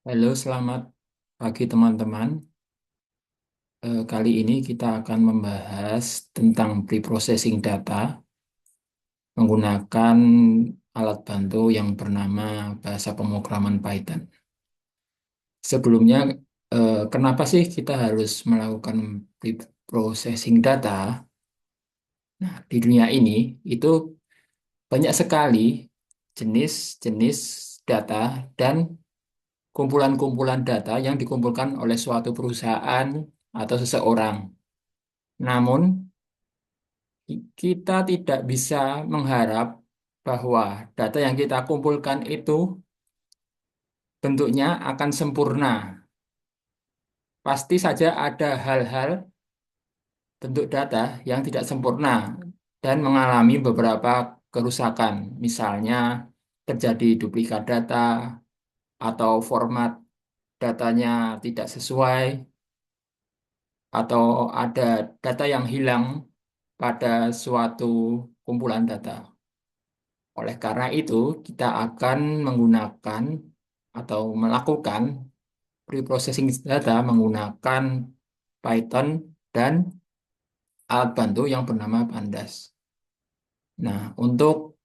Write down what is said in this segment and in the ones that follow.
Halo, selamat pagi teman-teman. Kali ini kita akan membahas tentang pre-processing data menggunakan alat bantu yang bernama bahasa pemrograman Python. Sebelumnya, kenapa sih kita harus melakukan pre-processing data? Nah, di dunia ini itu banyak sekali jenis-jenis data dan kumpulan-kumpulan data yang dikumpulkan oleh suatu perusahaan atau seseorang. Namun, kita tidak bisa mengharap bahwa data yang kita kumpulkan itu bentuknya akan sempurna. Pasti saja ada hal-hal bentuk data yang tidak sempurna dan mengalami beberapa kerusakan. Misalnya, terjadi duplikat data atau format datanya tidak sesuai, atau ada data yang hilang pada suatu kumpulan data. Oleh karena itu, kita akan menggunakan atau melakukan preprocessing data menggunakan Python dan alat bantu yang bernama Pandas. Nah, untuk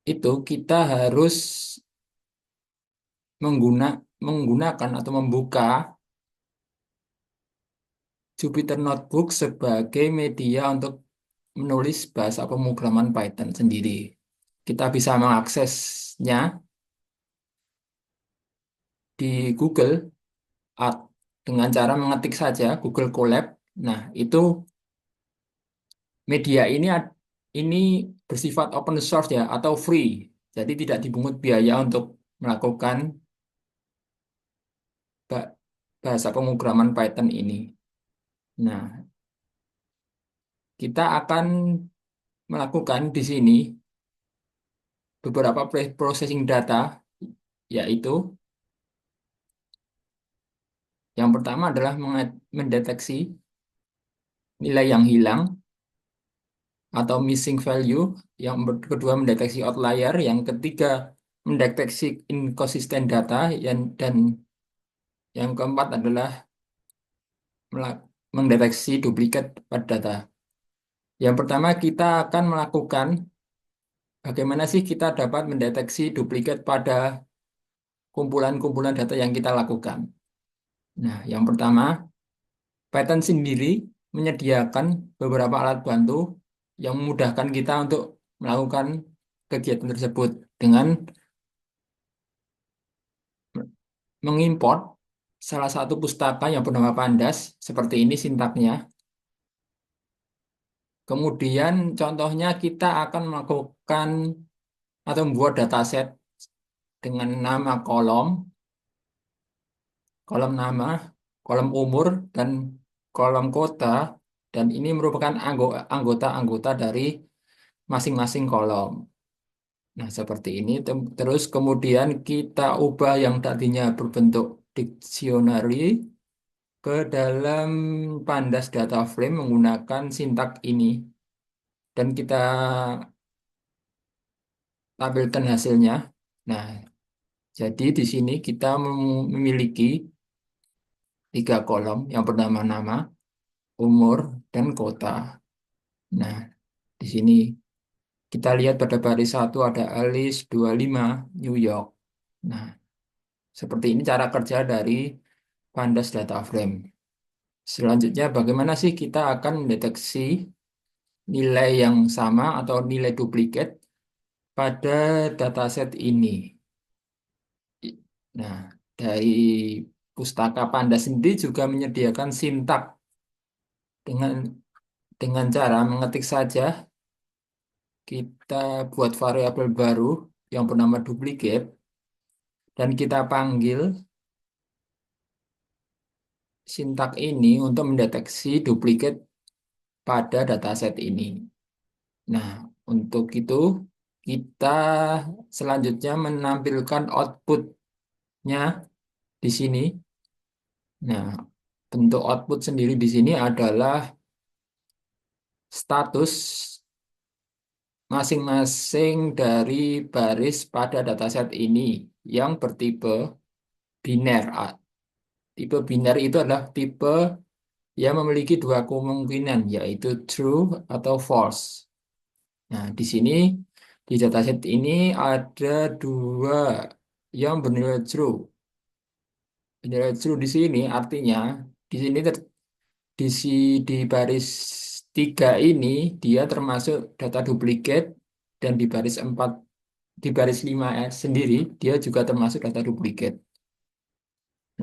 itu kita harus menggunakan atau membuka Jupyter Notebook sebagai media untuk menulis bahasa pemrograman Python sendiri. Kita bisa mengaksesnya di Google dengan cara mengetik saja Google Colab. Nah, itu media ini bersifat open source ya atau free. Jadi tidak dipungut biaya untuk melakukan ba- bahasa pemrograman Python ini. Nah, kita akan melakukan di sini beberapa processing data, yaitu yang pertama adalah mendeteksi nilai yang hilang atau missing value, yang kedua mendeteksi outlier, yang ketiga mendeteksi inconsistent data, dan yang keempat adalah mendeteksi duplikat pada data. Yang pertama kita akan melakukan bagaimana sih kita dapat mendeteksi duplikat pada kumpulan-kumpulan data yang kita lakukan. Nah, yang pertama, Python sendiri menyediakan beberapa alat bantu yang memudahkan kita untuk melakukan kegiatan tersebut dengan mengimport salah satu pustaka yang bernama Pandas, seperti ini sintaknya. Kemudian contohnya kita akan melakukan atau membuat dataset dengan nama kolom nama, kolom umur, dan kolom kota, dan ini merupakan anggota-anggota dari masing-masing kolom. Nah, seperti ini. Terus kemudian kita ubah yang tadinya berbentuk dictionary ke dalam pandas data frame menggunakan sintak ini. Dan kita tampilkan hasilnya. Nah, jadi di sini kita memiliki tiga kolom yang bernama nama, umur, dan kota. Nah, di sini kita lihat pada baris satu ada Alice 25 New York. Nah, seperti ini cara kerja dari Pandas Data Frame. Selanjutnya, bagaimana sih kita akan mendeteksi nilai yang sama atau nilai duplikat pada dataset ini? Nah, dari Pustaka Pandas sendiri juga menyediakan sintak dengan cara mengetik saja kita buat variabel baru yang bernama duplicate dan kita panggil sintak ini untuk mendeteksi duplikat pada dataset ini. Nah, untuk itu kita selanjutnya menampilkan outputnya di sini. Nah, bentuk output sendiri di sini adalah status masing-masing dari baris pada dataset ini yang bertipe biner. Tipe biner itu adalah tipe yang memiliki dua kemungkinan, yaitu true atau false. Nah, di sini di dataset ini ada dua yang bernilai true. Bernilai true di sini artinya di sini di, di baris 3 ini dia termasuk data duplikat, dan di baris 4 di baris 5 sendiri dia juga termasuk data duplikat.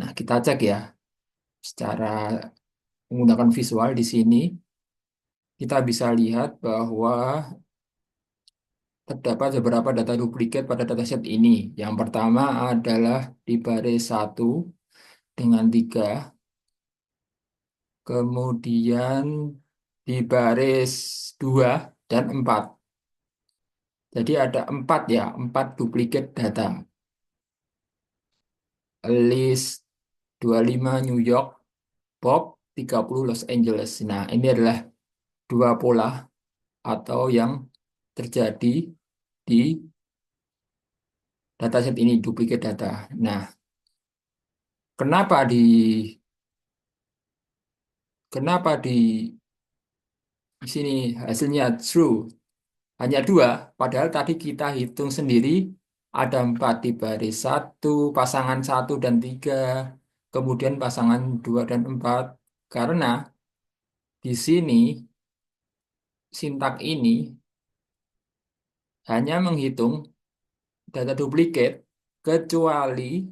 Nah, kita cek ya secara menggunakan visual di sini kita bisa lihat bahwa terdapat beberapa data duplikat pada dataset ini. Yang pertama adalah di baris 1 dengan 3, kemudian di baris 2 dan 4. Jadi ada 4 ya, 4 duplikat data. List 25 New York, Bob 30 Los Angeles. Nah, ini adalah dua pola atau yang terjadi di dataset ini, duplikat data. Nah, kenapa di kenapa di sini hasilnya true hanya dua, padahal tadi kita hitung sendiri ada 4 di baris 1, pasangan 1 dan 3, kemudian pasangan 2 dan 4. Karena di sini sintak ini hanya menghitung data duplikat kecuali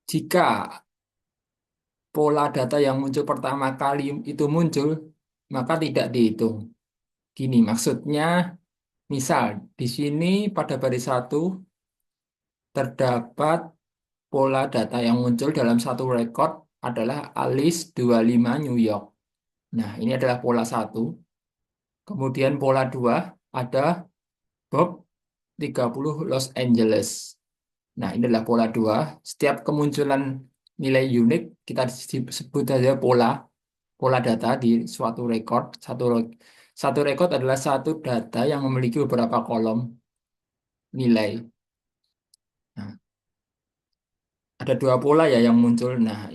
jika pola data yang muncul pertama kali itu muncul, maka tidak dihitung. Gini maksudnya, misal di sini pada baris 1 terdapat pola data yang muncul dalam satu rekod adalah Alice 25 New York. Nah, ini adalah pola 1. Kemudian pola 2 ada Bob 30 Los Angeles. Nah, ini adalah pola 2. Setiap kemunculan nilai unik kita sebut saja pola data di suatu rekod. Satu rekod adalah satu data yang memiliki beberapa kolom nilai. Nah, ada dua pola ya yang muncul. Nah,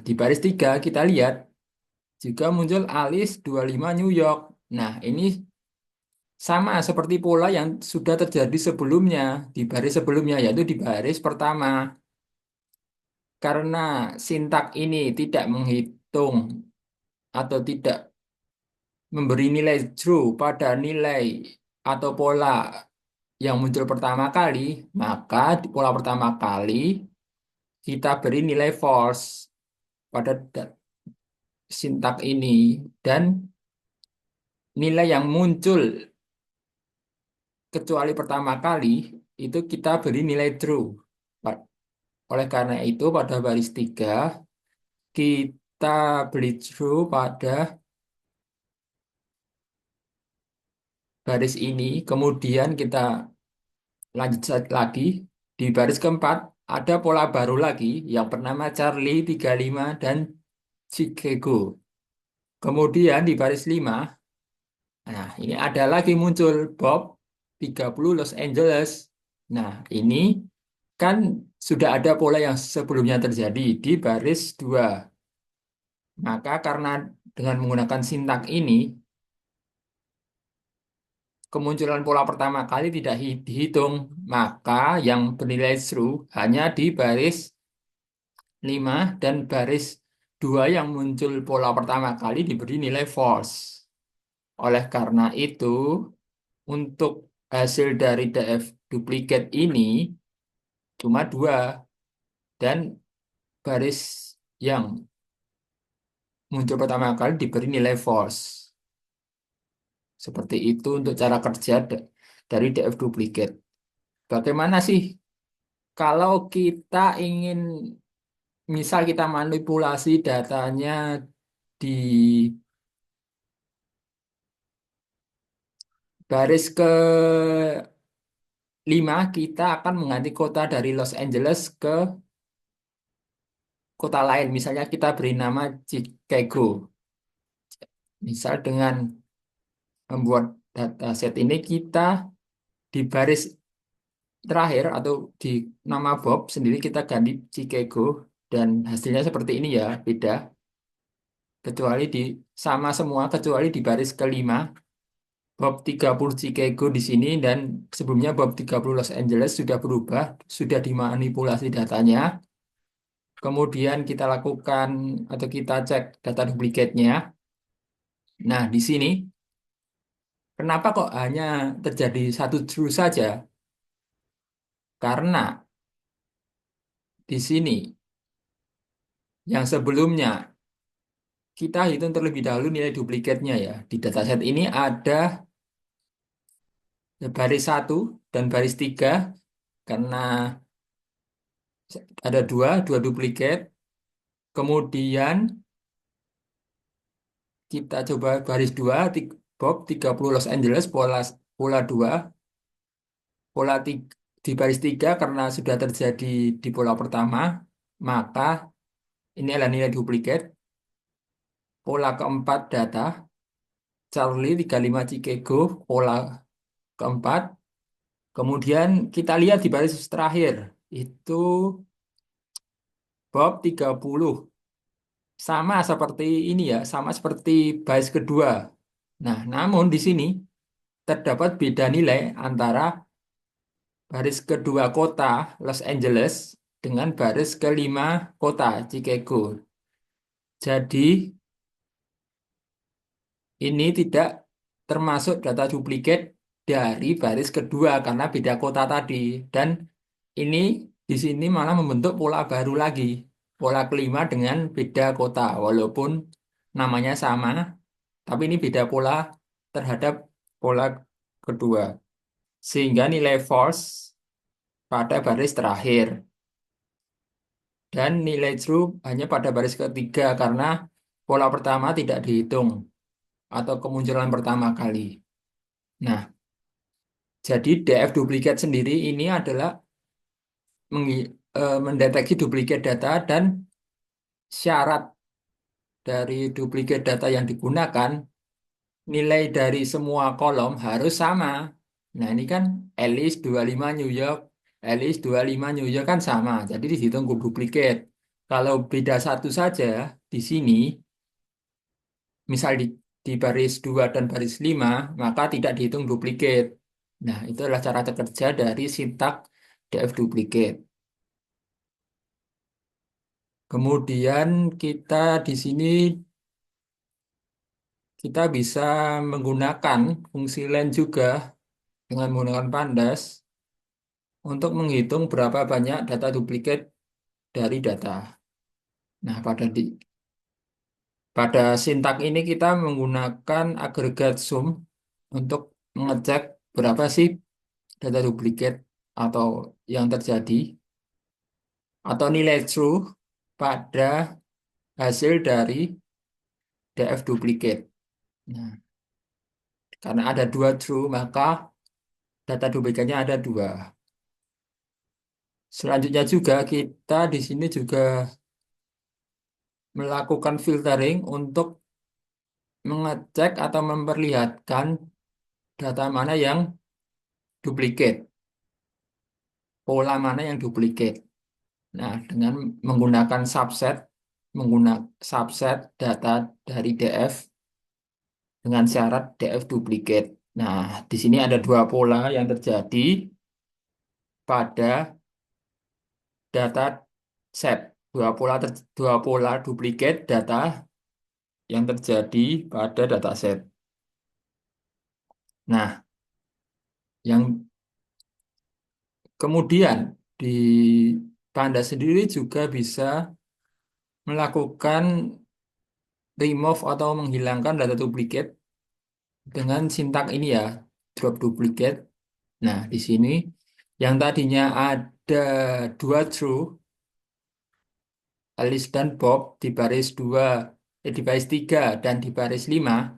di baris 3 kita lihat juga muncul Alice 25 New York. Nah, ini sama seperti pola yang sudah terjadi sebelumnya, di baris sebelumnya, yaitu di baris pertama. Karena sintak ini tidak menghitung atau tidak memberi nilai true pada nilai atau pola yang muncul pertama kali, maka di pola pertama kali kita beri nilai false pada sintak ini, dan nilai yang muncul kecuali pertama kali itu kita beri nilai true. Oleh karena itu pada baris 3 kita beri true pada baris ini, kemudian kita lanjut lagi di baris keempat ada pola baru lagi yang bernama Charlie 35 dan Chicago. Kemudian di baris 5, nah ini ada lagi muncul Bob 30 Los Angeles. Nah, ini kan sudah ada pola yang sebelumnya terjadi di baris 2. Maka karena dengan menggunakan sintak ini, kemunculan pola pertama kali tidak dihitung, maka yang bernilai true hanya di baris 5, dan baris 2 yang muncul pola pertama kali diberi nilai false. Oleh karena itu, untuk hasil dari DF duplikat ini cuma 2, dan baris yang muncul pertama kali diberi nilai false. Seperti itu untuk cara kerja dari DF duplikat. Bagaimana sih kalau kita ingin, misal kita manipulasi datanya di baris ke 5, kita akan mengganti kota dari Los Angeles ke kota lain. Misalnya kita beri nama Chicago. Misal dengan membuat dataset ini kita di baris terakhir atau di nama Bob sendiri kita ganti Chicago dan hasilnya seperti ini ya, beda kecuali di sama semua kecuali di baris kelima Bob 30 Chicago di sini dan sebelumnya Bob 30 Los Angeles sudah berubah, sudah dimanipulasi datanya. Kemudian kita lakukan atau kita cek data duplikatnya. Nah, di sini kenapa kok hanya terjadi satu true saja? Karena di sini yang sebelumnya kita hitung terlebih dahulu nilai duplikatnya ya. Di dataset ini ada baris satu dan baris 3 karena ada dua duplikat. Kemudian kita coba baris 2 Bob 30 Los Angeles pola pola 2 pola di baris 3 karena sudah terjadi di pola pertama, maka ini adalah nilai duplikat. Pola keempat data Charlie 35 Chicago pola keempat. Kemudian kita lihat di baris terakhir itu Bob 30 sama seperti ini ya, sama seperti baris kedua. Nah, namun di sini terdapat beda nilai antara baris kedua kota Los Angeles dengan baris kelima kota Chicago. Jadi ini tidak termasuk data duplikat dari baris kedua karena beda kota tadi. Dan ini di sini malah membentuk pola baru lagi. Pola kelima dengan beda kota. Walaupun namanya sama, tapi ini beda pola terhadap pola kedua. Sehingga nilai false pada baris terakhir. Dan nilai true hanya pada baris ketiga karena pola pertama tidak dihitung atau kemunculan pertama kali. Nah, jadi DF duplikat sendiri ini adalah mendeteksi duplikat data dan syarat dari duplikat data yang digunakan, nilai dari semua kolom harus sama. Nah, ini kan Alice 25 New York, Alice 25 New York kan sama, jadi dihitung duplikat. Kalau beda satu saja di sini, misal di baris 2 dan baris 5 maka tidak dihitung duplikat. Nah, itu adalah cara kerja dari sintak DF duplikat. Kemudian kita di sini kita bisa menggunakan fungsi len juga dengan menggunakan pandas untuk menghitung berapa banyak data duplikat dari data. Nah, pada sintak ini kita menggunakan agregat sum untuk mengecek berapa sih data duplikat atau yang terjadi atau nilai true pada hasil dari DF duplikat. Nah, karena ada dua true, maka data duplikatnya ada dua. Selanjutnya juga kita di sini juga melakukan filtering untuk mengecek atau memperlihatkan data mana yang duplikat, pola mana yang duplikat. Nah, dengan menggunakan menggunakan subset data dari DF dengan syarat DF duplikat. Nah, di sini ada dua pola yang terjadi pada data set. Dua pola duplikat data yang terjadi pada dataset. Nah, yang kemudian di Panda sendiri juga bisa melakukan remove atau menghilangkan data duplikat dengan sintak ini ya, drop duplicate. Nah, di sini yang tadinya ada dua true, Alice dan Bob di baris 2, di baris 3 dan di baris 5,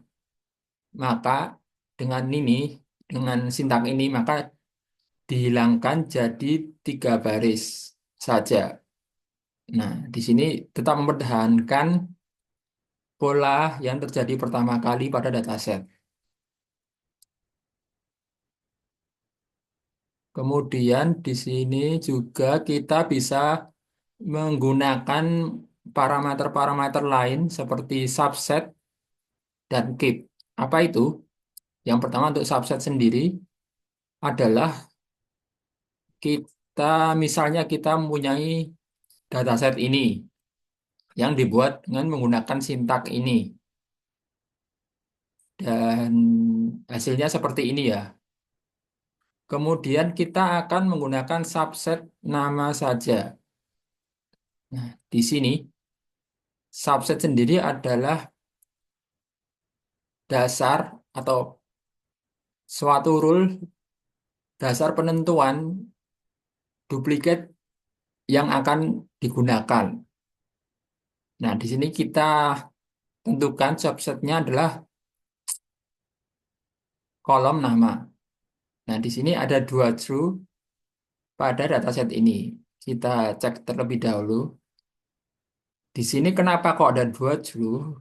maka dengan ini, dengan sintak ini, maka dihilangkan jadi 3 baris saja. Nah, di sini tetap mempertahankan pola yang terjadi pertama kali pada dataset. Kemudian di sini juga kita bisa menggunakan parameter-parameter lain seperti subset dan keep. Apa itu? Yang pertama untuk subset sendiri adalah kita misalnya kita mempunyai dataset ini yang dibuat dengan menggunakan sintak ini dan hasilnya seperti ini ya. Kemudian kita akan menggunakan subset nama saja. Nah, di sini subset sendiri adalah dasar atau suatu rule dasar penentuan duplikat yang akan digunakan. Nah, di sini kita tentukan subsetnya adalah kolom nama. Nah, di sini ada dua true pada dataset ini. Kita cek terlebih dahulu. Di sini kenapa kok ada dua true?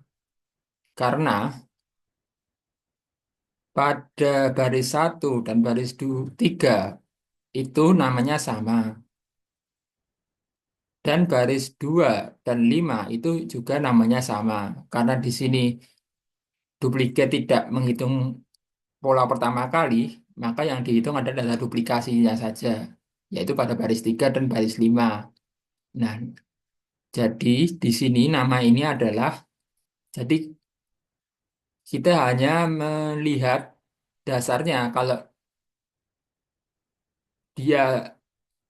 Karena pada baris satu dan baris 3 itu namanya sama. Dan baris 2 dan 5 itu juga namanya sama. Karena di sini duplikat tidak menghitung pola pertama kali, maka yang dihitung adalah data duplikasinya saja, yaitu pada baris 3 dan baris 5. Nah, jadi di sini nama ini adalah, jadi kita hanya melihat dasarnya. Kalau dia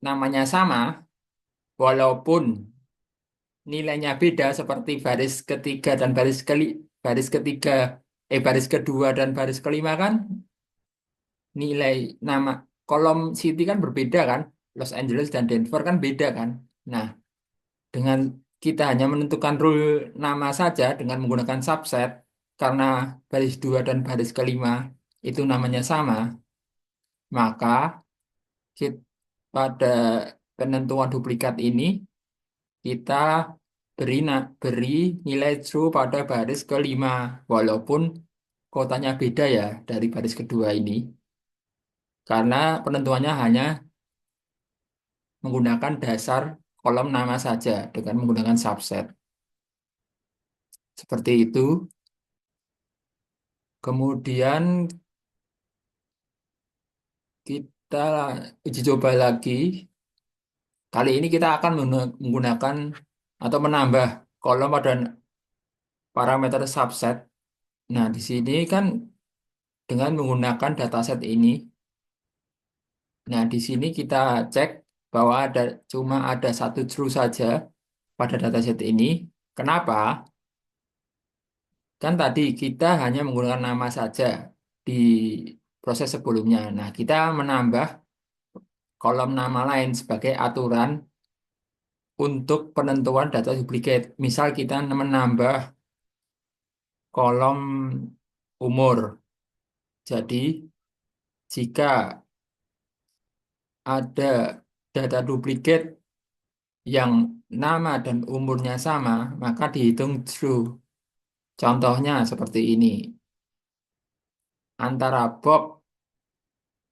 namanya sama, walaupun nilainya beda seperti baris ketiga dan baris ketiga, baris kedua dan baris kelima kan, nilai nama kolom city kan berbeda kan, Los Angeles dan Denver kan beda kan. Nah, dengan kita hanya menentukan rule nama saja dengan menggunakan subset, karena baris 2 dan baris kelima itu namanya sama, maka pada penentuan duplikat ini kita beri nilai true pada baris kelima, walaupun kotanya beda ya dari baris kedua ini, karena penentuannya hanya menggunakan dasar kolom nama saja dengan menggunakan subset. Seperti itu. Kemudian kita uji coba lagi. Kali ini kita akan menggunakan atau menambah kolom pada parameter subset. Nah, di sini kan dengan menggunakan dataset ini. Nah, di sini kita cek bahwa cuma ada satu true saja pada dataset ini. Kenapa? Kan tadi kita hanya menggunakan nama saja di proses sebelumnya. Nah, kita menambah kolom nama lain sebagai aturan untuk penentuan data duplikat. Misal kita menambah kolom umur. Jadi, jika ada data duplikat yang nama dan umurnya sama, maka dihitung true. Contohnya seperti ini. Antara Bob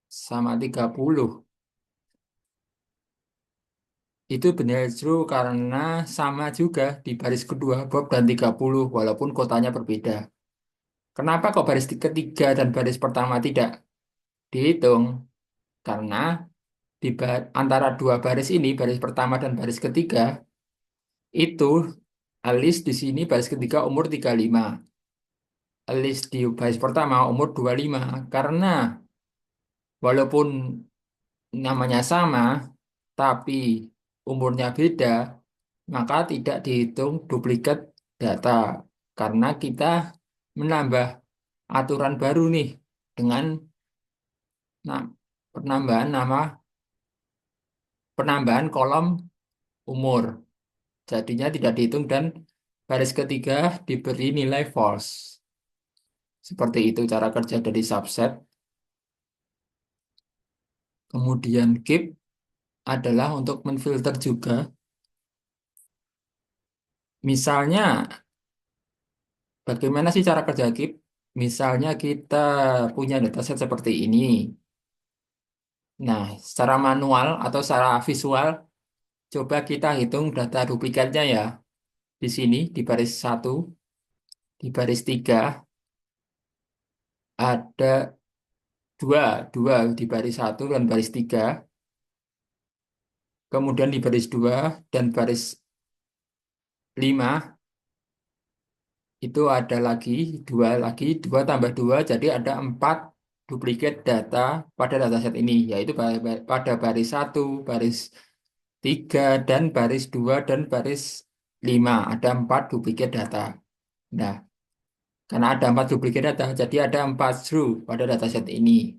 sama 30 itu benar true karena sama juga di baris kedua Bob dan 30 walaupun kotanya berbeda. Kenapa kok baris ketiga dan baris pertama tidak dihitung? Karena antara dua baris ini, baris pertama dan baris ketiga, itu Alis di sini baris ketiga umur 35. Alis di baris pertama umur 25. Karena walaupun namanya sama, tapi umurnya beda, maka tidak dihitung duplikat data. Karena kita menambah aturan baru nih dengan nah, penambahan penambahan kolom umur. Jadinya tidak dihitung dan baris ketiga diberi nilai false. Seperti itu cara kerja dari subset. Kemudian keep adalah untuk menfilter juga. Misalnya, bagaimana sih cara kerja keep? Misalnya kita punya dataset seperti ini. Nah, secara manual atau secara visual, coba kita hitung data duplikatnya ya. Di sini, di baris satu, di baris 3, ada dua, dua di baris satu dan baris 3. Kemudian di baris 2 dan baris 5 itu ada lagi, dua lagi, 2 tambah 2, jadi ada 4 duplikat data pada dataset ini, yaitu pada baris satu, baris 3 dan baris 2 dan baris 5. Ada 4 duplikat data. Nah, karena ada 4 duplikat data, jadi ada 4 through pada dataset ini.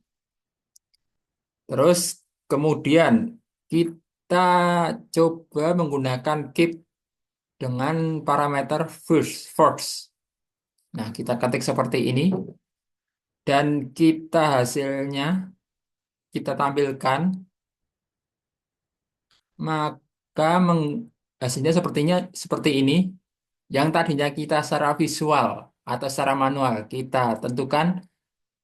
Terus kemudian kita coba menggunakan keep dengan parameter first. Nah, kita ketik seperti ini dan kita hasilnya kita tampilkan, maka hasilnya sepertinya seperti ini. Yang tadinya kita secara visual atau secara manual kita tentukan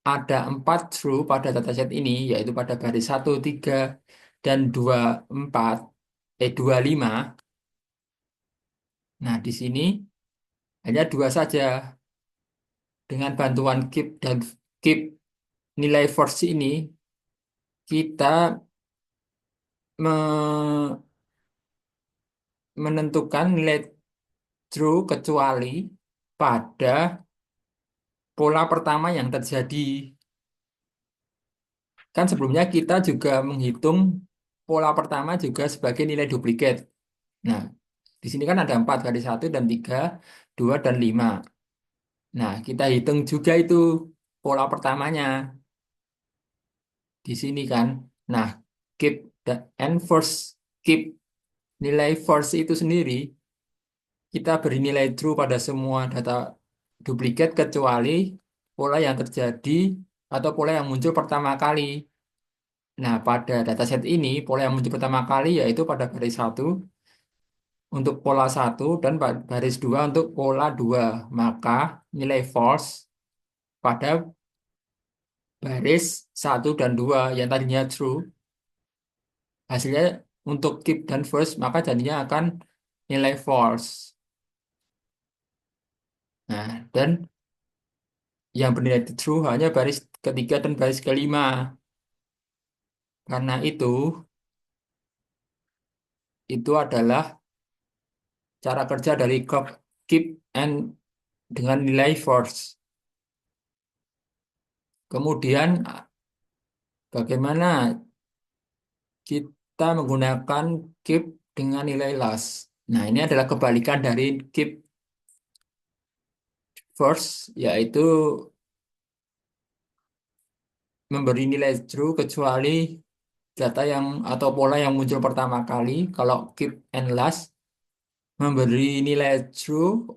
ada 4 true pada dataset ini, yaitu pada baris satu 3 dan 2 4, 25. Nah, di sini hanya dua saja. Dengan bantuan keep dan keep nilai force ini, kita me- menentukan nilai true kecuali pada pola pertama yang terjadi. Kan sebelumnya kita juga menghitung pola pertama juga sebagai nilai duplikat. Nah, di sini kan ada 4, baris satu dan 3, 2 dan 5. Nah, kita hitung juga itu pola pertamanya di sini kan. Nah, keep the and first keep nilai force itu sendiri, kita beri nilai true pada semua data duplikat kecuali pola yang terjadi atau pola yang muncul pertama kali. Nah, pada dataset ini, pola yang muncul pertama kali yaitu pada baris satu untuk pola satu dan baris 2 untuk pola 2. Maka nilai false pada baris satu dan 2 yang tadinya true, hasilnya untuk keep dan first, maka jadinya akan nilai false. Nah, dan yang bernilai true hanya baris ketiga dan baris kelima. Karena itu adalah cara kerja dari keep and dengan nilai force. Kemudian bagaimana kita menggunakan keep dengan nilai last. Nah, ini adalah kebalikan dari keep first, yaitu memberi nilai true kecuali data yang atau pola yang muncul pertama kali. Kalau keep and last memberi nilai true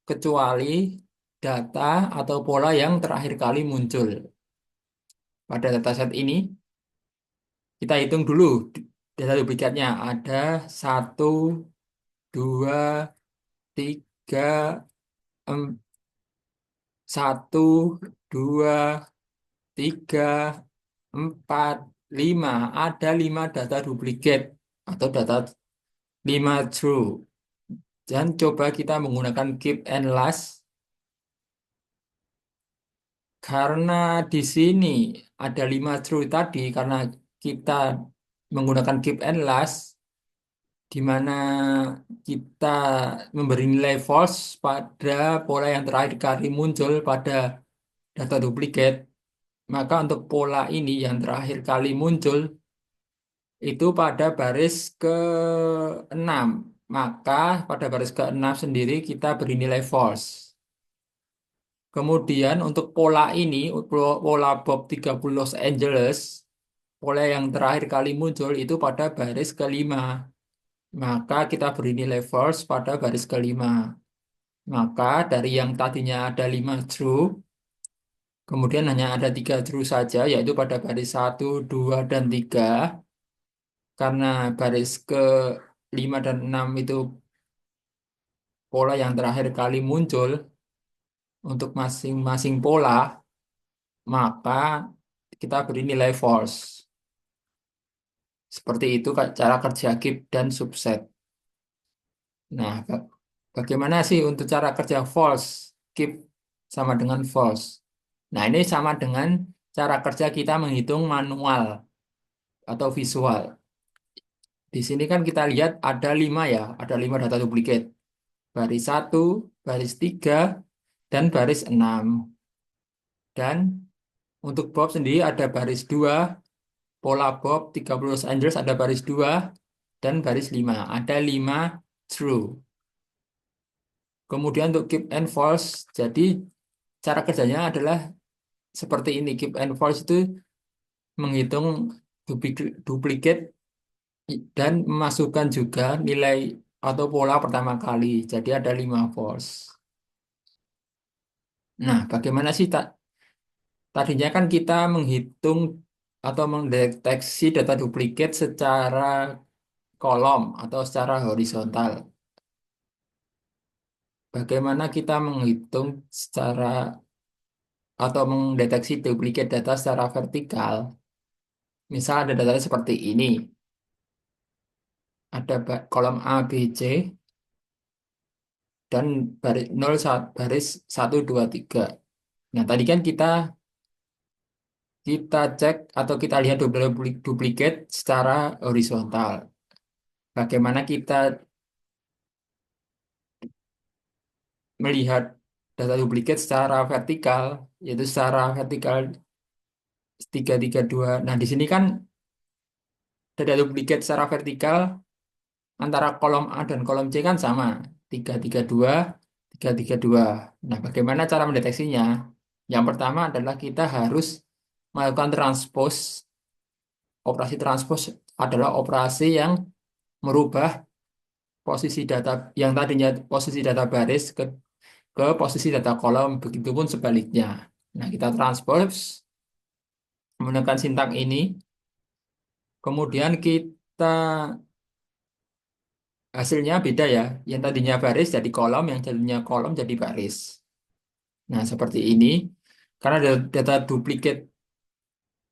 kecuali data atau pola yang terakhir kali muncul. Pada dataset ini, kita hitung dulu data duplikatnya. Ada satu, 2, 3, satu, 2, 3, 4, 5. Ada 5 data duplikat atau data 5 true. Dan coba kita menggunakan keep and last karena di sini ada 5 true tadi karena kita menggunakan keep and last di mana kita memberi nilai false pada pola yang terakhir kali muncul pada data duplikat. Maka untuk pola ini yang terakhir kali muncul itu pada baris ke-6. Maka pada baris ke-6 sendiri kita beri nilai false. Kemudian untuk pola ini, pola Bob 30 Los Angeles, pola yang terakhir kali muncul itu pada baris ke-5. Maka kita beri nilai false pada baris ke-5. Maka dari yang tadinya ada 5 true, kemudian hanya ada 3 true saja, yaitu pada baris satu, 2, dan 3. Karena baris ke-5 dan 6 itu pola yang terakhir kali muncul untuk masing-masing pola, maka kita beri nilai false. Seperti itu cara kerja keep dan subset. Nah, bagaimana sih untuk cara kerja false? Keep sama dengan false. Nah, ini sama dengan cara kerja kita menghitung manual atau visual. Di sini kan kita lihat ada 5 ya, ada 5 data duplikat. Baris satu, baris 3, dan baris 6. Dan untuk Bob sendiri ada baris 2, pola Bob 30 Los Angeles ada baris 2, dan baris 5. Ada 5 true. Kemudian untuk keep and false, jadi cara kerjanya adalah seperti ini. Keep and false itu menghitung duplikat dan memasukkan juga nilai atau pola pertama kali. Jadi ada 5 false. Nah, bagaimana sih tadinya kan kita menghitung atau mendeteksi data duplikat secara kolom atau secara horizontal. Bagaimana kita menghitung secara atau mendeteksi duplikat data secara vertikal? Misal ada data seperti ini. Ada kolom A, B, C, dan baris 0, baris 1, 2, 3. Nah, tadi kan kita cek atau kita lihat duplikat secara horizontal. Bagaimana kita melihat data duplikat secara vertikal, yaitu secara vertikal 3, 3, 2. Nah, di sini kan data duplikat secara vertikal antara kolom A dan kolom C kan sama, 3, 3, 2, 3, 3, 2. Nah, bagaimana cara mendeteksinya? Yang pertama adalah kita harus melakukan transpose. Operasi transpose adalah operasi yang merubah posisi data yang tadinya posisi data baris ke posisi data kolom, begitupun sebaliknya. Nah, kita transpose menggunakan sintak ini, kemudian kita hasilnya beda ya. Yang tadinya baris jadi kolom, yang tadinya kolom jadi baris. Nah, seperti ini. Karena data duplikat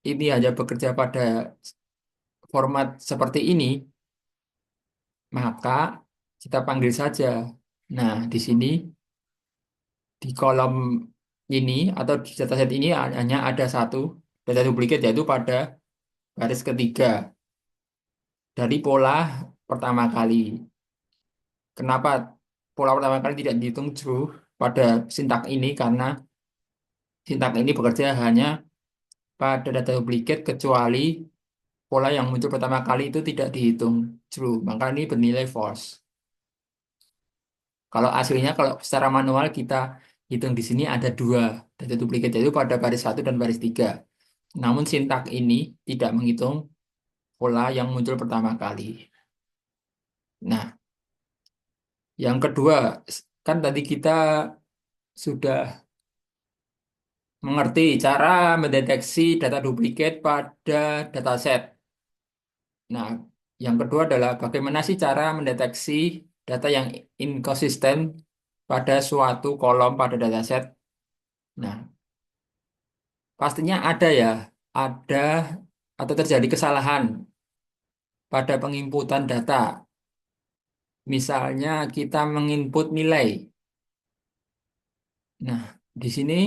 ini hanya bekerja pada format seperti ini, maka kita panggil saja. Nah, di sini di kolom ini atau di dataset ini hanya ada satu data duplikat, yaitu pada baris ketiga dari pola pertama kali. Kenapa pola pertama kali tidak dihitung true pada sintak ini? Karena sintak ini bekerja hanya pada data duplikat kecuali pola yang muncul pertama kali itu tidak dihitung true. Maka ini bernilai false. Kalau aslinya kalau secara manual kita hitung di sini ada 2 data duplikat, yaitu pada baris 1 dan baris 3. Namun sintak ini tidak menghitung pola yang muncul pertama kali. Nah, yang kedua, kan tadi kita sudah mengerti cara mendeteksi data duplikat pada dataset. Nah, yang kedua adalah bagaimana sih cara mendeteksi data yang inkonsisten pada suatu kolom pada dataset. Nah, pastinya ada ya, ada atau terjadi kesalahan pada penginputan data. Misalnya kita menginput nilai. Nah, di sini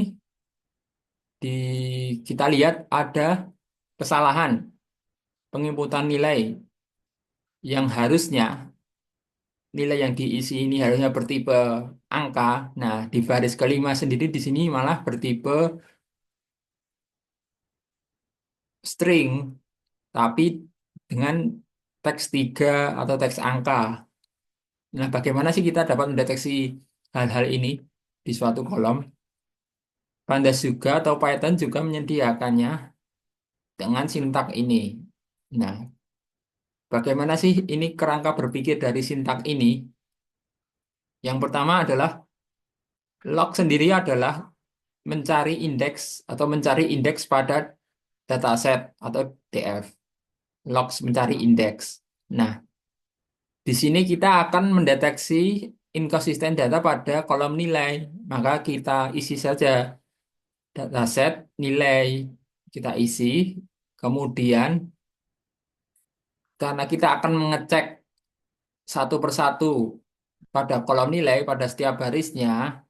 kita lihat ada kesalahan penginputan nilai yang harusnya nilai yang diisi ini harusnya bertipe angka. Nah, di baris kelima sendiri di sini malah bertipe string, tapi dengan teks 3 atau teks angka. Nah, bagaimana sih kita dapat mendeteksi hal-hal ini di suatu kolom? Pandas juga atau Python juga menyediakannya dengan sintak ini. Nah, bagaimana sih ini kerangka berpikir dari sintak ini? Yang pertama adalah log sendiri adalah mencari indeks atau mencari indeks pada dataset atau DF. Logs mencari indeks. Nah, di sini kita akan mendeteksi inkonsisten data pada kolom nilai. Maka kita isi saja dataset nilai, kita isi, kemudian karena kita akan mengecek satu persatu pada kolom nilai pada setiap barisnya,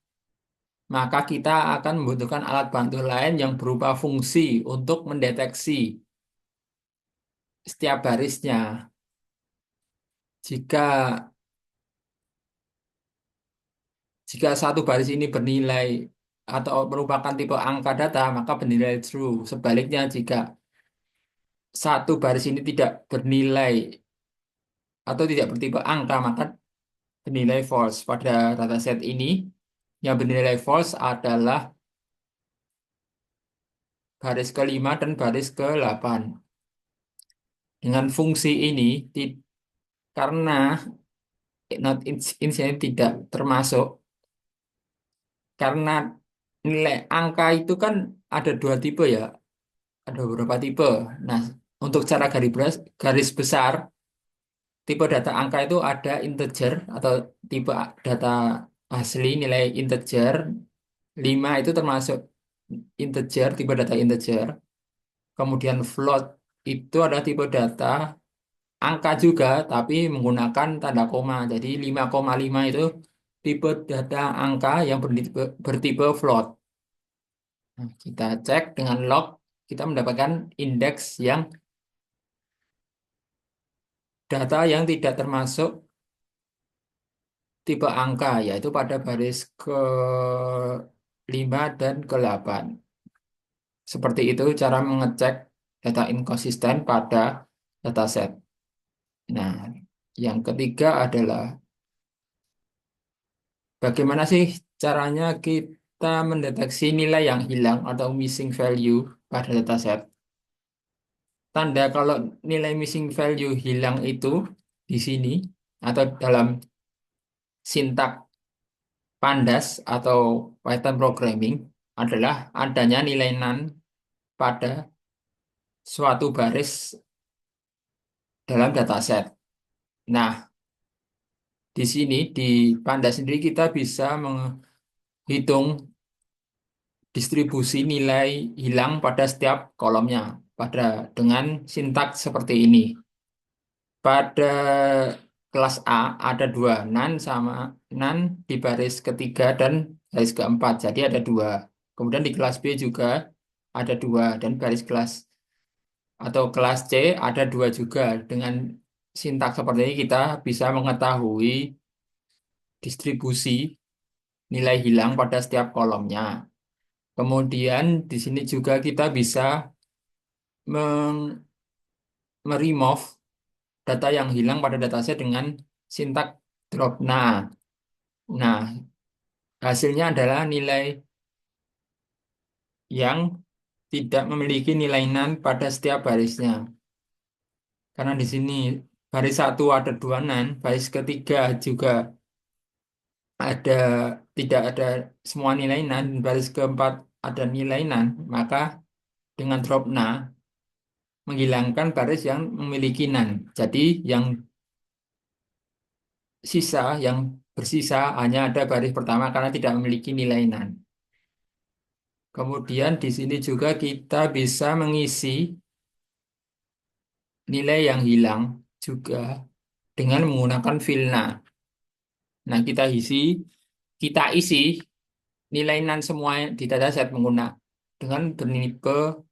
maka kita akan membutuhkan alat bantu lain yang berupa fungsi untuk mendeteksi setiap barisnya. Jika jika satu baris ini bernilai atau merupakan tipe angka data, maka bernilai true. Sebaliknya, jika satu baris ini tidak bernilai atau tidak bertipe angka, maka bernilai false. Pada dataset ini, yang bernilai false adalah baris kelima dan baris ke-8. Dengan fungsi ini, karena not incident tidak termasuk, karena nilai angka itu kan ada dua tipe ya, ada beberapa tipe. Nah, untuk cara garis besar, tipe data angka itu ada integer atau tipe data asli nilai integer. 5 itu termasuk integer, tipe data integer. Kemudian float itu adalah tipe data angka juga, tapi menggunakan tanda koma. Jadi 5,5 itu tipe data angka yang bertipe float. Nah, kita cek dengan log, kita mendapatkan indeks yang data yang tidak termasuk tipe angka, yaitu pada baris ke-5 dan ke-8. Seperti itu cara mengecek data inkonsisten pada dataset. Nah, yang ketiga adalah bagaimana sih caranya kita mendeteksi nilai yang hilang atau missing value pada dataset. Tanda kalau nilai missing value hilang itu di sini atau dalam sintak Pandas atau Python programming adalah adanya nilai none pada suatu baris dalam dataset. Nah, di sini di Pandas sendiri kita bisa menghitung distribusi nilai hilang pada setiap kolomnya pada dengan sintaks seperti ini. Pada kelas A ada dua, none sama none di baris ketiga dan baris keempat. Jadi ada dua. Kemudian di kelas B juga ada dua dan baris kelas atau kelas C ada dua juga. Dengan sintaks seperti ini kita bisa mengetahui distribusi nilai hilang pada setiap kolomnya. Kemudian di sini juga kita bisa remove data yang hilang pada dataset dengan sintak drop. Nah, hasilnya adalah nilai yang tidak memiliki nilai none pada setiap barisnya. Karena di sini baris satu ada dua none, baris ketiga juga ada tidak ada semua nilai none, dan baris keempat ada nilai none, maka dengan drop menghilangkan baris yang memiliki none. Jadi yang bersisa hanya ada baris pertama karena tidak memiliki nilai none. Kemudian di sini juga kita bisa mengisi nilai yang hilang juga dengan menggunakan filna. Nah, kita isi nilai none semua di dataset menggunakan dengan bertipe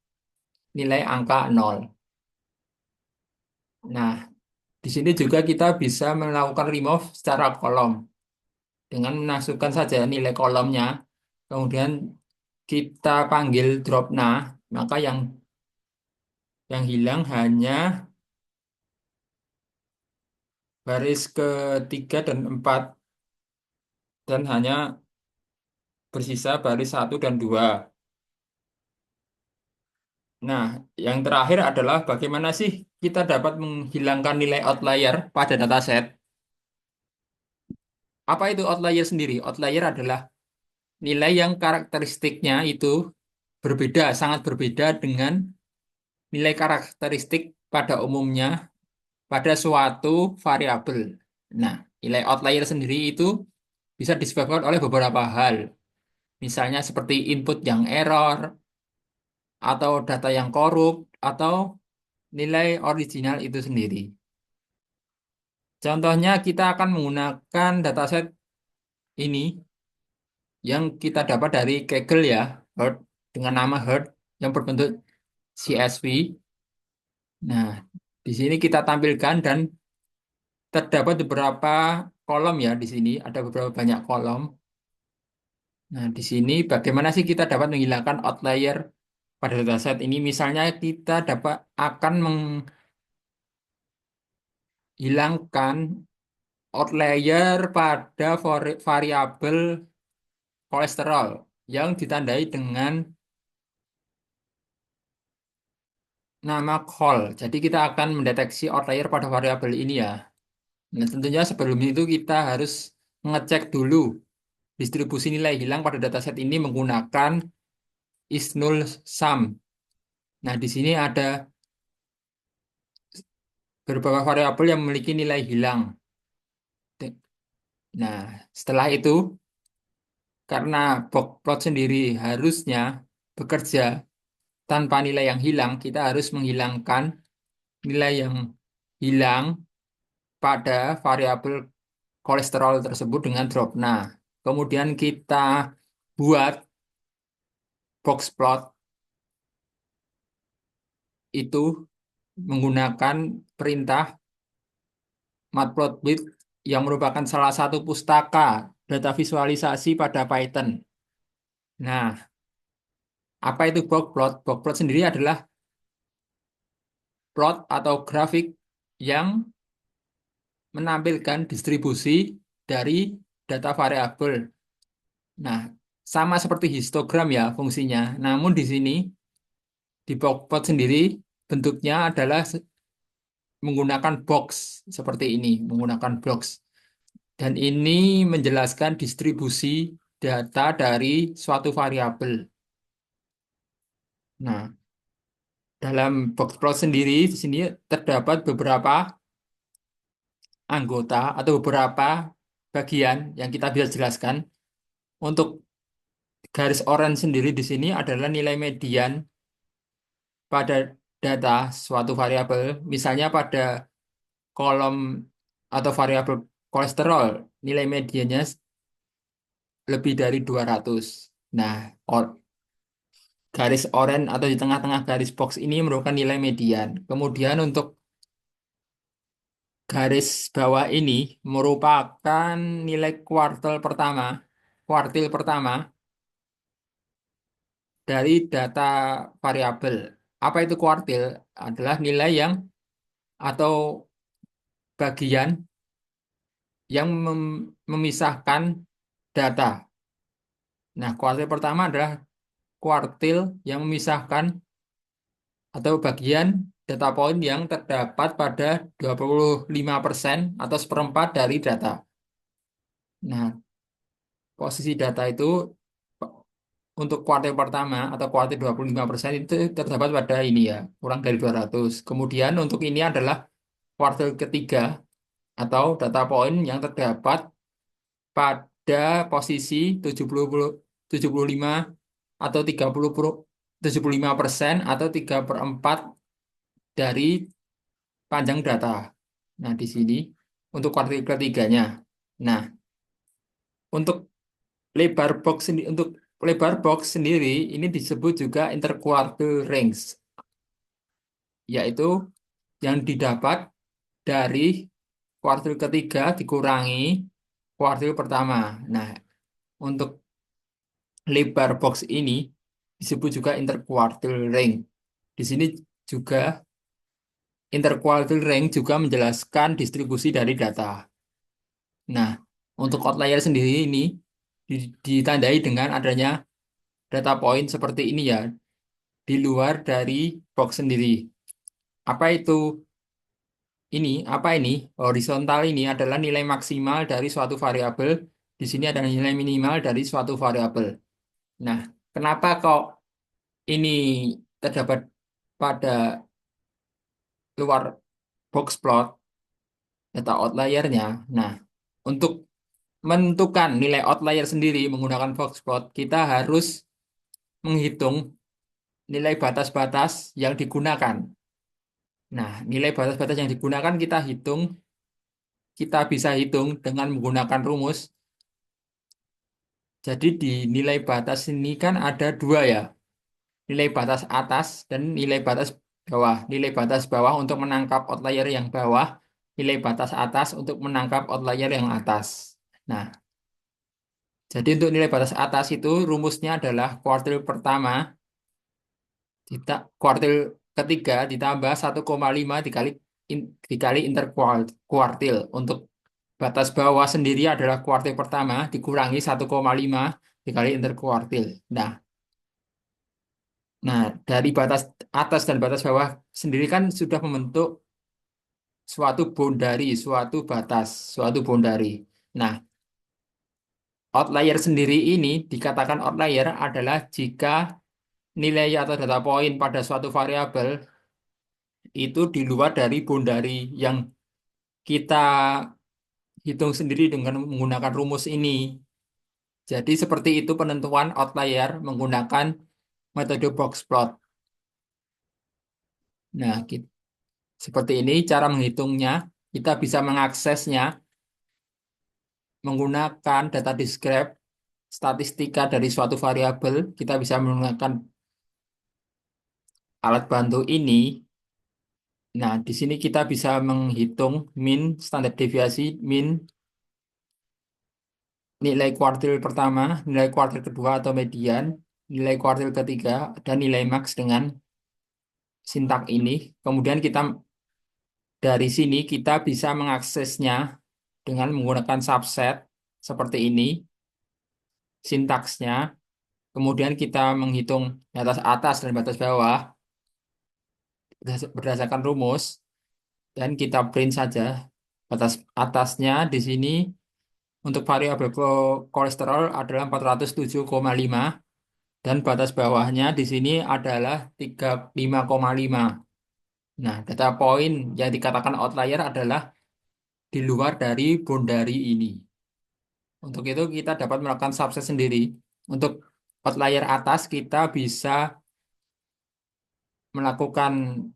nilai angka 0. Nah, di sini juga kita bisa melakukan remove secara kolom dengan memasukkan saja nilai kolomnya, kemudian kita panggil drop maka yang hilang hanya baris ketiga dan empat dan hanya bersisa baris satu dan dua. Nah, yang terakhir adalah bagaimana sih kita dapat menghilangkan nilai outlier pada dataset. Apa itu outlier sendiri? Outlier adalah nilai yang karakteristiknya itu berbeda, sangat berbeda dengan nilai karakteristik pada umumnya pada suatu variabel. Nah, nilai outlier sendiri itu bisa disebabkan oleh beberapa hal. Misalnya seperti input yang error, atau data yang korup, atau nilai original itu sendiri. Contohnya kita akan menggunakan dataset ini yang kita dapat dari Kaggle ya, Herd, dengan nama Herd yang berbentuk CSV. Nah, di sini kita tampilkan dan terdapat beberapa kolom ya di sini, ada beberapa banyak kolom. Nah, di sini bagaimana sih kita dapat menghilangkan outlier pada dataset ini? Misalnya kita dapat akan menghilangkan outlier pada variabel kolesterol yang ditandai dengan nama call. Jadi kita akan mendeteksi outlier pada variabel ini ya. Nah, tentunya sebelum itu kita harus mengecek dulu distribusi nilai hilang pada dataset ini menggunakan is-null sum. Nah, di sini ada beberapa variabel yang memiliki nilai hilang. Nah, setelah itu, karena box plot sendiri harusnya bekerja tanpa nilai yang hilang, kita harus menghilangkan nilai yang hilang pada variabel kolesterol tersebut dengan drop. Nah, kemudian kita buat box plot itu menggunakan perintah matplotlib yang merupakan salah satu pustaka data visualisasi pada Python. Nah, apa itu box plot? Box plot sendiri adalah plot atau grafik yang menampilkan distribusi dari data variabel. Nah, sama seperti histogram ya fungsinya. Namun di sini di box plot sendiri bentuknya adalah menggunakan box seperti ini, menggunakan box. Dan ini menjelaskan distribusi data dari suatu variabel. Nah, dalam box plot sendiri di sini terdapat beberapa anggota atau beberapa bagian yang kita bisa jelaskan. Untuk garis oranye sendiri di sini adalah nilai median pada data suatu variabel. Misalnya pada kolom atau variabel kolesterol, nilai mediannya lebih dari 200. Nah, garis oranye atau di tengah-tengah garis box ini merupakan nilai median. Kemudian untuk garis bawah ini merupakan nilai kuartil pertama dari data variabel. Apa itu kuartil? Adalah nilai yang atau bagian yang memisahkan data. Nah, kuartil pertama adalah kuartil yang memisahkan atau bagian data point yang terdapat pada 25% atau seperempat dari data. Nah, posisi data itu untuk kuartil pertama atau kuartil 25% itu terdapat pada ini ya, kurang dari 200. Kemudian untuk ini adalah kuartil ketiga atau data point yang terdapat pada posisi 75 atau 75% atau 3/4 dari panjang data. Nah, di sini untuk kuartil ketiganya. Nah, untuk untuk lebar box sendiri ini disebut juga interquartile range, yaitu yang didapat dari kuartil ketiga dikurangi kuartil pertama. Nah, untuk lebar box ini disebut juga interquartile range. Di sini juga interquartile range juga menjelaskan distribusi dari data. Nah, untuk outlier sendiri ini ditandai dengan adanya data point seperti ini ya, di luar dari box sendiri. Apa itu ini? Apa ini? Horizontal ini adalah nilai maksimal dari suatu variabel. Di sini ada nilai minimal dari suatu variabel. Nah, kenapa kok ini terdapat pada luar box plot data outliernya? Nah, untuk menentukan nilai outlier sendiri menggunakan box plot, kita harus menghitung nilai batas-batas yang digunakan. Nah, nilai batas-batas yang digunakan kita hitung kita bisa hitung dengan menggunakan rumus. Jadi di nilai batas ini kan ada dua ya, nilai batas atas dan nilai batas bawah. Nilai batas bawah untuk menangkap outlier yang bawah, nilai batas atas untuk menangkap outlier yang atas. Nah, jadi untuk nilai batas atas itu rumusnya adalah kuartil pertama kuartil ketiga ditambah 1,5 dikali interkuartil. Untuk batas bawah sendiri adalah kuartil pertama dikurangi 1,5 dikali interkuartil. Nah, dari batas atas dan batas bawah sendiri kan sudah membentuk suatu boundary, suatu batas, suatu boundary. Nah, outlier sendiri ini dikatakan outlier adalah jika nilai atau data point pada suatu variabel itu di luar dari boundary yang kita hitung sendiri dengan menggunakan rumus ini. Jadi seperti itu penentuan outlier menggunakan metode box plot. Nah, seperti ini cara menghitungnya. Kita bisa mengaksesnya menggunakan data descript, statistika dari suatu variabel. Kita bisa menggunakan alat bantu ini. Nah, di sini kita bisa menghitung min, standar deviasi, min, nilai kuartil pertama, nilai kuartil kedua atau median, nilai kuartil ketiga, dan nilai max dengan sintak ini. Kemudian dari sini kita bisa mengaksesnya dengan menggunakan subset seperti ini, sintaksnya. Kemudian kita menghitung batas atas dan batas bawah berdasarkan rumus dan kita print saja. Batas atasnya di sini untuk variabel kolesterol adalah 407,5 dan batas bawahnya di sini adalah 35,5. Nah, data point yang dikatakan outlier adalah di luar dari boundary ini. Untuk itu kita dapat melakukan subset sendiri. Untuk outlier atas kita bisa melakukan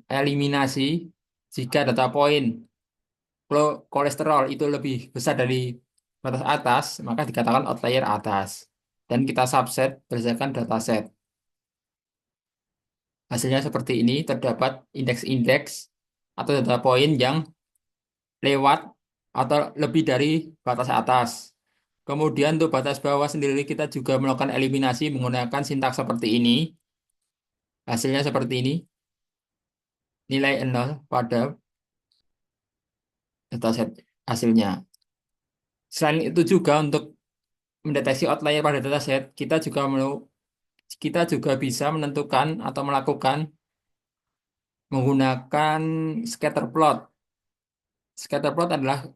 eliminasi jika data point kolesterol itu lebih besar dari batas atas, maka dikatakan outlier atas. Dan kita subset berdasarkan dataset. Hasilnya seperti ini, terdapat indeks-indeks atau data point yang lewat atau lebih dari batas atas. Kemudian untuk batas bawah sendiri kita juga melakukan eliminasi menggunakan sintaks seperti ini. Hasilnya seperti ini, nilai 0 pada dataset hasilnya. Selain itu juga untuk mendeteksi outlier pada dataset, kita juga bisa menentukan atau melakukan menggunakan scatter plot. Scatter plot adalah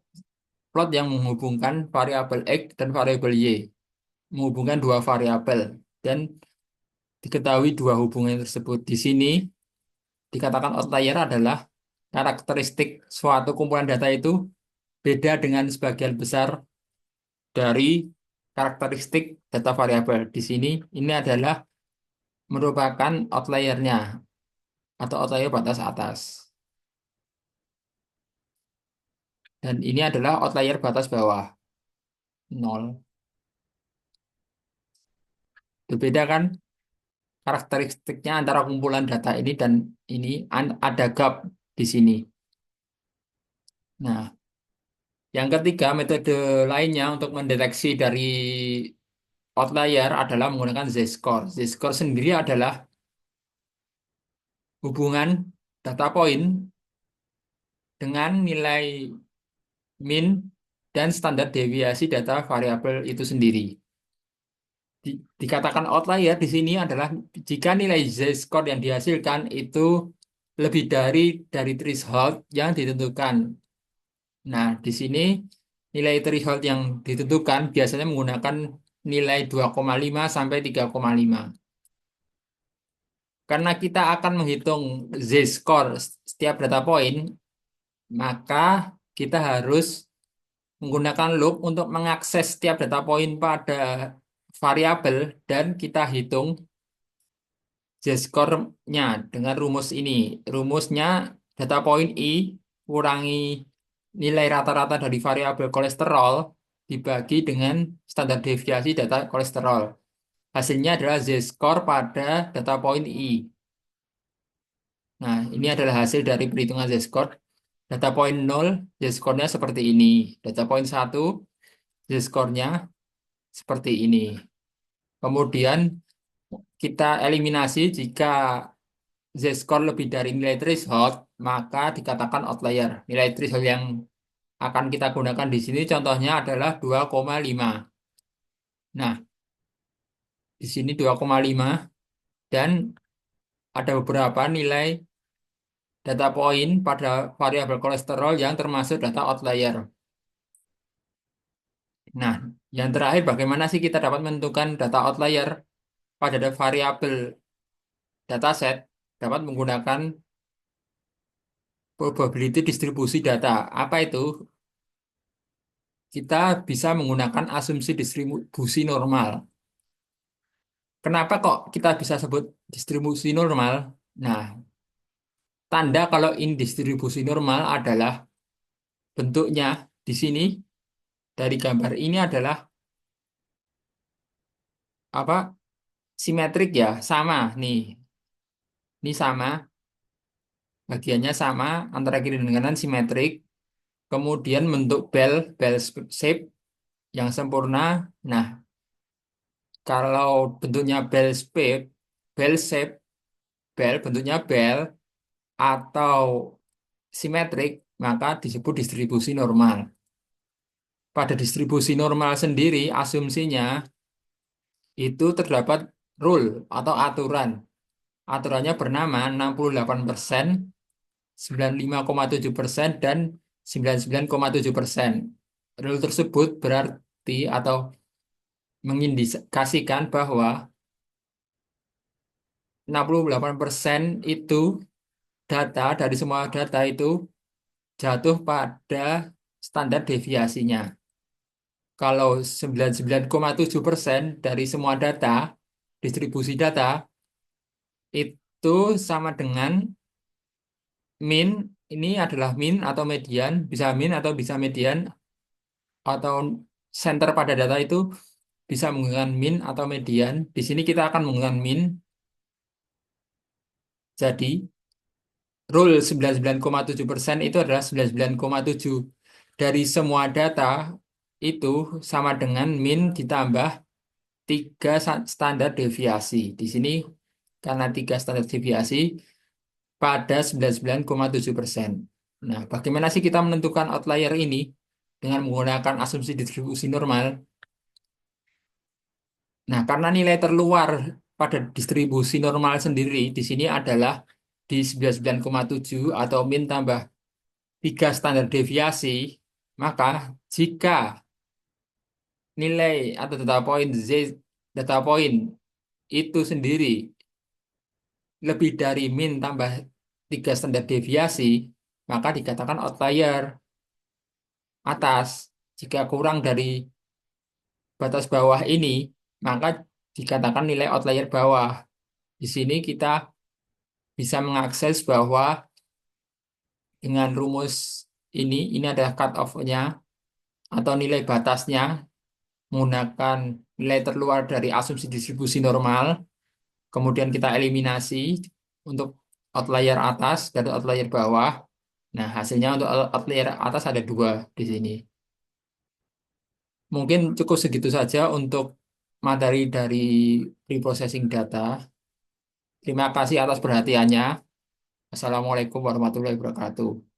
plot yang menghubungkan variabel X dan variabel Y, menghubungkan dua variabel dan diketahui dua hubungan tersebut. Di sini dikatakan outlier adalah karakteristik suatu kumpulan data itu beda dengan sebagian besar dari karakteristik data variabel. Di sini ini adalah merupakan outliernya atau outlier batas atas. Dan ini adalah outlier batas bawah, 0. Berbeda kan karakteristiknya antara kumpulan data ini dan ini ada gap di sini. Nah, yang ketiga metode lainnya untuk mendeteksi dari outlier adalah menggunakan z-score. Z-score sendiri adalah hubungan data point dengan nilai min dan standar deviasi data variabel itu sendiri. Dikatakan outlier di sini adalah jika nilai z-score yang dihasilkan itu lebih dari threshold yang ditentukan. Nah, di sini nilai threshold yang ditentukan biasanya menggunakan nilai 2,5 sampai 3,5. Karena kita akan menghitung z-score setiap data point, maka kita harus menggunakan loop untuk mengakses setiap data point pada variabel dan kita hitung z-score-nya dengan rumus ini. Rumusnya data point I kurangi nilai rata-rata dari variabel kolesterol dibagi dengan standar deviasi data kolesterol. Hasilnya adalah z-score pada data point I. Nah, ini adalah hasil dari perhitungan z-score. Data point 0, z-score-nya seperti ini. Data point 1, z-score-nya seperti ini. Kemudian kita eliminasi jika z-score lebih dari nilai threshold, maka dikatakan outlier. Nilai threshold yang akan kita gunakan di sini contohnya adalah 2,5. Nah, di sini 2,5 dan ada beberapa nilai data point pada variabel kolesterol yang termasuk data outlier. Nah, yang terakhir bagaimana sih kita dapat menentukan data outlier pada variabel dataset dapat menggunakan probability distribusi data. Apa itu? Kita bisa menggunakan asumsi distribusi normal. Kenapa kok kita bisa sebut distribusi normal? Nah, tanda kalau ini distribusi normal adalah bentuknya di sini dari gambar ini adalah apa? Simetrik ya, sama nih. Ini sama, bagiannya sama antara kiri dan kanan simetrik. Kemudian bentuk bell shape yang sempurna. Nah, kalau bentuknya bell shape, bell bentuknya bell atau simetrik, maka disebut distribusi normal. Pada distribusi normal sendiri, asumsinya itu terdapat rule atau aturan. Aturannya bernama 68%, 95,7% dan 99,7%. Rule tersebut berarti atau mengindikasikan bahwa 68% itu data dari semua data itu jatuh pada standar deviasinya. Kalau 99,7% dari semua data, distribusi data, itu sama dengan min, ini adalah min atau median, bisa min atau bisa median, atau center pada data itu bisa menggunakan min atau median. Di sini kita akan menggunakan min. Jadi, rule 99,7% itu adalah 99,7 dari semua data itu sama dengan min ditambah tiga standar deviasi. Di sini karena tiga standar deviasi pada 99,7%. Nah, bagaimana sih kita menentukan outlier ini dengan menggunakan asumsi distribusi normal? Nah, karena nilai terluar pada distribusi normal sendiri di sini adalah di 99,7 atau min tambah 3 standar deviasi, maka jika nilai atau data point itu sendiri lebih dari min tambah 3 standar deviasi, maka dikatakan outlier atas. Jika kurang dari batas bawah ini, maka dikatakan nilai outlier bawah. Di sini kita bisa mengakses bahwa dengan rumus ini adalah cut off-nya atau nilai batasnya menggunakan nilai terluar dari asumsi distribusi normal, kemudian kita eliminasi untuk outlier atas dan outlier bawah. Nah, hasilnya untuk outlier atas ada dua di sini. Mungkin cukup segitu saja untuk materi dari preprocessing data. Terima kasih atas perhatiannya. Assalamualaikum warahmatullahi wabarakatuh.